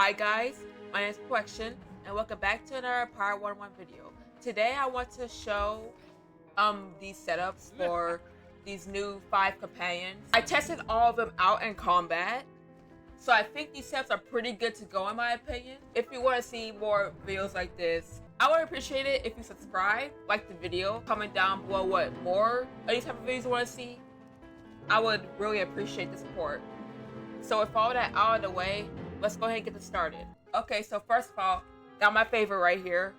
Hi guys, my name is Question, and welcome back to another Pirate101 video. Today I want to show these setups for these new 5 companions. I tested all of them out in combat, so I think these setups are pretty good to go in my opinion. If you want to see more videos like this, I would appreciate it if you subscribe, like the video, comment down below what more of these type of videos you want to see. I would really appreciate the support. So with all that out of the way, let's go ahead and get this started. Okay, so first of all, got my favorite right here.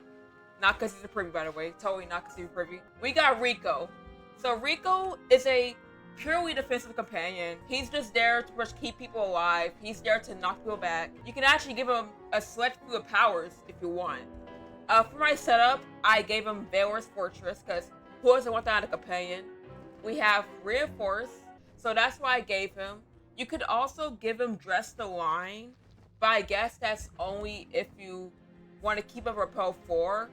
Not because he's a preview, by the way. Totally not because he's a preview. We got Rico. So Rico is a purely defensive companion. He's just there to just keep people alive. He's there to knock people back. You can actually give him a select few of powers if you want. For my setup, I gave him Valor's Fortress because who doesn't want that out of a companion? We have Reinforce, so that's why I gave him. You could also give him Dress the Line, but I guess that's only if you want to keep a Repel 4.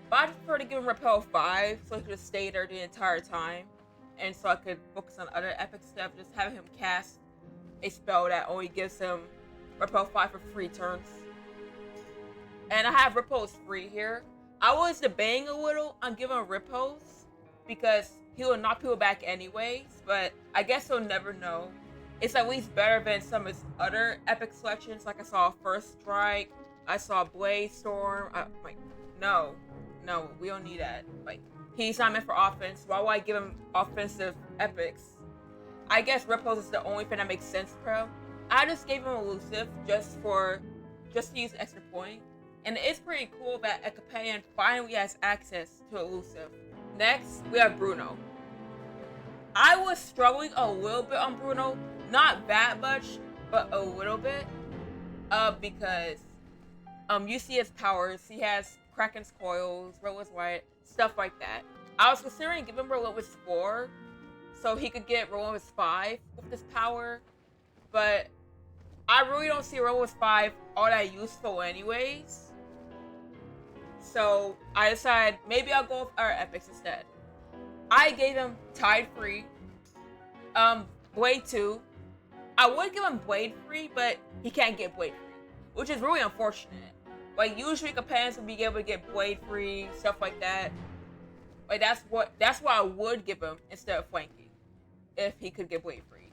But I prefer to give him Repel 5 so he could stay there the entire time. And so I could focus on other epic stuff, just having him cast a spell that only gives him Repel 5 for free turns. And I have Repels free here. I was debating a little on giving him Repels because he will knock people back anyways, but I guess he'll never know. It's at least better than some of his other epic selections. Like I saw First Strike, I saw Blaze Storm. No, we don't need that. Like, he's not meant for offense. Why would I give him offensive epics? I guess Ripples is the only thing that makes sense for him. I just gave him Elusive just to use extra point. And it's pretty cool that a companion finally has access to Elusive. Next, we have Bruno. I was struggling a little bit on Bruno. Not that much, but a little bit. Because you see his powers. He has Kraken's Coils, Relentless Light, stuff like that. I was considering giving him Relentless 4 so he could get Relentless 5 with this power. But I really don't see Relentless 5 all that useful anyways. So I decided maybe I'll go with our epics instead. I gave him Tide Free, Blade 2. I would give him Blade Free, but he can't get Blade Free, which is really unfortunate. Like, usually companions would be able to get Blade Free, stuff like that. Like, that's what I would give him instead of flanking, if he could get Blade Free.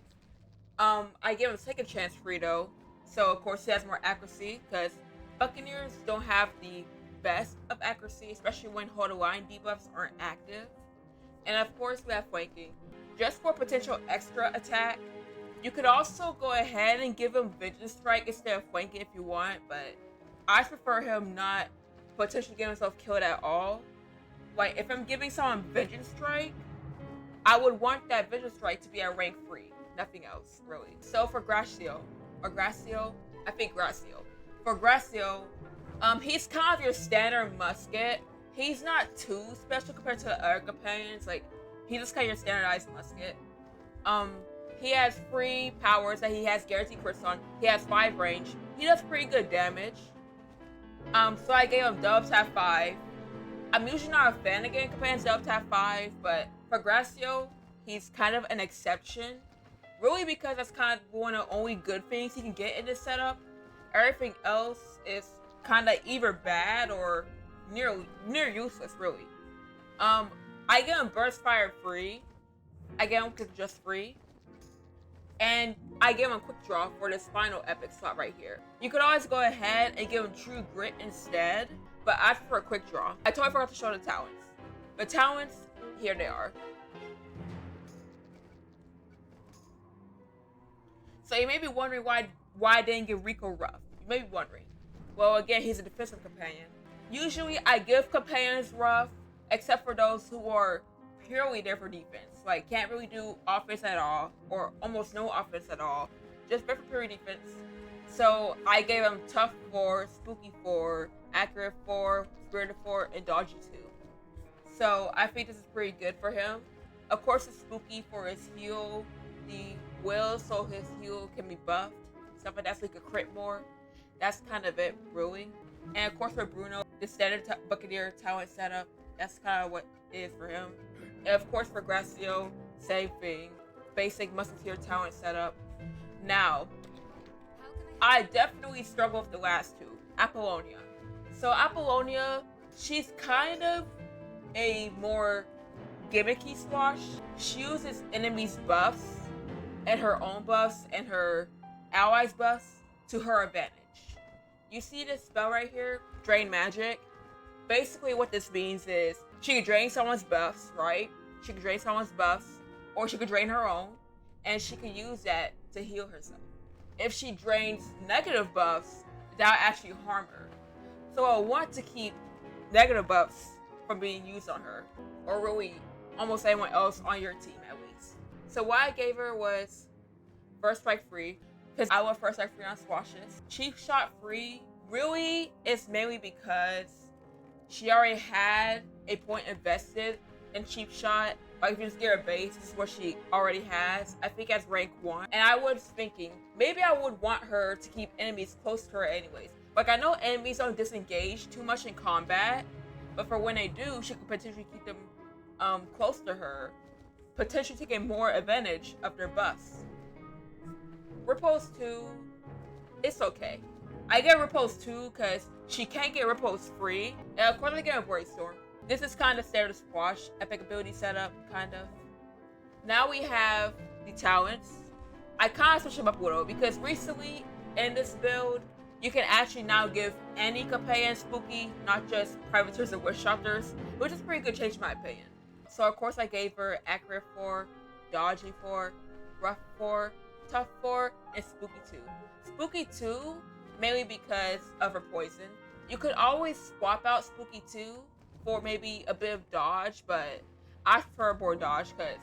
I gave him Second Chance Free though, so of course he has more accuracy, because Buccaneers don't have the best of accuracy, especially when Hold the Line debuffs aren't active. And of course we have flanking, just for potential extra attack. You could also go ahead and give him Vengeance Strike instead of flanking if you want, but I prefer him not potentially getting himself killed at all. Like, if I'm giving someone Vengeance Strike, I would want that Vengeance Strike to be at rank 3, nothing else, really. So for Gracio, I think Gracio. For Gracio, he's kind of your standard musket. He's not too special compared to the other companions. Like, he's just kind of your standardized musket. He has free powers that he has guaranteed crits on. He has 5 range. He does pretty good damage. So I gave him Dubs have 5. I'm usually not a fan of getting companions Dubs have 5, but for Gracio, he's kind of an exception. Really, because that's kind of one of the only good things he can get in this setup. Everything else is kind of either bad or near useless, really. I give him Burst Fire free. I give him Quick Just free. And I give him a Quick Draw for this final epic slot right here. You could always go ahead and give him True Grit instead, but I prefer a Quick Draw. I totally forgot to show the talents. The talents, here they are. So you may be wondering why I didn't give Rico Rough. You may be wondering. Well, again, he's a defensive companion. Usually I give companions Rough, except for those who are purely there for defense. Like, can't really do offense at all, or almost no offense at all. Just there for pure defense. So I gave him Tough 4, Spooky 4, Accurate 4, Spirited 4, and Dodgy 2. So I think this is pretty good for him. Of course, it's Spooky for his heal, the will, so his heal can be buffed. Stuff like that, so he could crit more. That's kind of it, really. And of course for Bruno, the standard Buccaneer talent setup, that's kind of what it is for him. And of course for Gracio, same thing. Basic Musketeer talent setup. Now, I definitely struggle with the last two. Apollonia. So Apollonia, she's kind of a more gimmicky squash. She uses enemies' buffs and her own buffs and her allies' buffs to her advantage. You see this spell right here, Drain Magic? Basically what this means is she could drain someone's buffs, right? She could drain someone's buffs, or she could drain her own, and she could use that to heal herself. If she drains negative buffs, that'll actually harm her. So I want to keep negative buffs from being used on her, or really almost anyone else on your team at least. So what I gave her was First Strike Free, because I love First Strike Free on squashes. Cheap Shot Free really is mainly because she already had a point invested in Cheap Shot. Like if you just get her base, this is what she already has. I think as rank 1. And I was thinking, maybe I would want her to keep enemies close to her anyways. Like I know enemies don't disengage too much in combat, but for when they do, she could potentially keep them close to her, potentially taking more advantage of their buffs. Repulse 2, it's okay. I get Repulse 2 because she can't get Repulse free. And of course I get a Brainstorm. This is kind of standard squash, epic ability setup, kind of. Now we have the talents. I kind of switched them up a little because recently in this build, you can actually now give any companion Spooky, not just Privateers and Witch Doctors, which is a pretty good change in my opinion. So of course I gave her Accurate 4, Dodgy 4, Rough 4, Tough 4, and Spooky 2. Spooky 2, mainly because of her poison. You could always swap out Spooky 2 for maybe a bit of dodge, but I prefer more dodge because,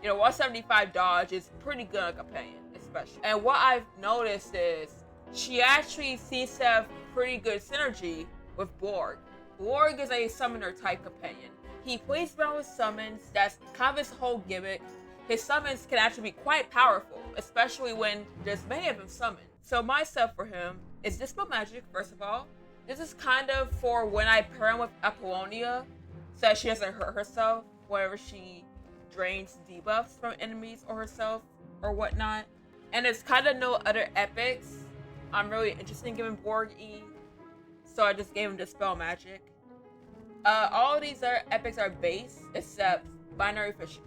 175 dodge is pretty good on a companion, especially. And what I've noticed is she actually seems to have pretty good synergy with Borg. Borg is a summoner type companion. He plays around with summons, that's kind of his whole gimmick. His summons can actually be quite powerful, especially when there's many of them summoned. So my stuff for him is Dispel Magic, first of all. This is kind of for when I pair him with Apollonia, so that she doesn't hurt herself whenever she drains debuffs from enemies or herself or whatnot. And there's kind of no other epics I'm really interested in giving Borg E, so I just gave him Dispel Magic. All of these other epics are base except Binary Fission.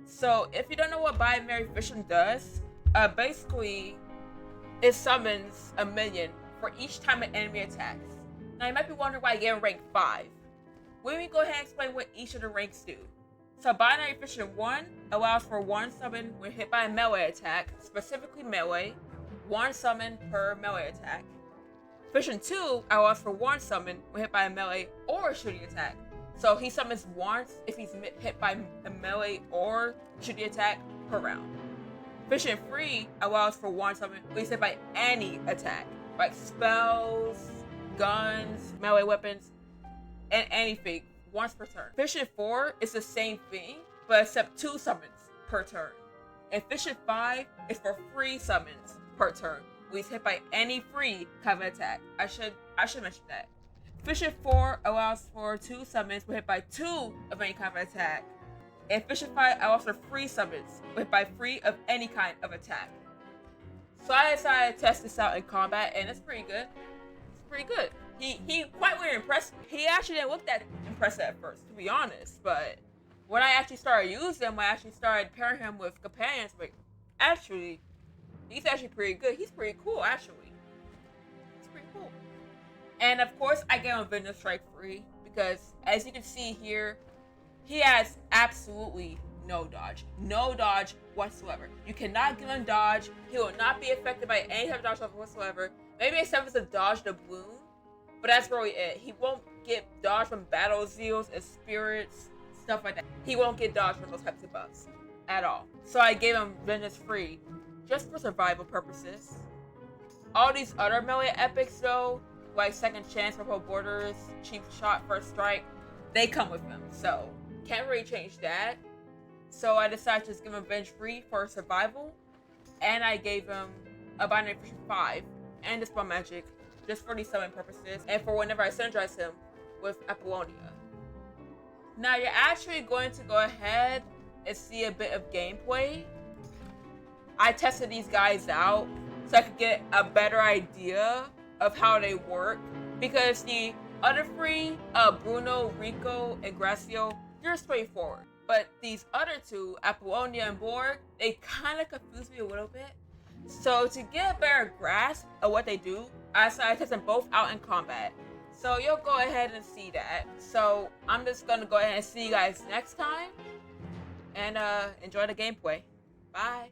So if you don't know what Binary Fission does, basically it summons a minion for each time an enemy attacks. Now you might be wondering why I gave him rank 5. Let me go ahead and explain what each of the ranks do. So Binary Fission 1 allows for 1 summon when hit by a melee attack, specifically melee, 1 summon per melee attack. Fission 2 allows for 1 summon when hit by a melee or a shooting attack. So he summons once if he's hit by a melee or shooting attack per round. Fission 3 allows for 1 summon when he's hit by any attack, like spells, guns, melee weapons, and anything once per turn. Fission 4 is the same thing, but except 2 summons per turn. And Fission 5 is for free summons per turn, when he's hit by any free kind of attack. I should mention that. Fission 4 allows for 2 summons when hit by 2 of any kind of attack. And Fission 5 allows for free summons when hit by free of any kind of attack. So I decided to test this out in combat, and it's pretty good. It's pretty good. He quite really impressed me. He actually didn't look that impressive at first, to be honest, but when I actually started using him, I actually started pairing him with companions, but actually, he's actually pretty good. He's pretty cool, actually. He's pretty cool. And of course, I gave him Vengeance Strike free because, as you can see here, he has absolutely no dodge. No dodge whatsoever. You cannot give him dodge. He will not be affected by any type of dodge whatsoever. Maybe except for the dodge the balloon, but that's really it. He won't get dodge from battle zeals and spirits, stuff like that. He won't get dodge from those types of buffs at all. So I gave him Vengeance free just for survival purposes. All these other melee epics though, like Second Chance, Purple Borders, Cheap Shot, First Strike, they come with them, so can't really change that. So I decided to just give him Venge free for survival, and I gave him a Binary Fission 5 and Dispel Magic just for these summon purposes and for whenever I synergize him with Apollonia. Now you're actually going to go ahead and see a bit of gameplay. I tested these guys out so I could get a better idea of how they work. Because the other three, Bruno, Rico, and Gracio, they're straightforward. But these other two, Apollonia and Borg, they kind of confuse me a little bit. So to get a better grasp of what they do, I decided to test them both out in combat. So you'll go ahead and see that. So I'm just gonna go ahead and see you guys next time. And enjoy the gameplay. Bye.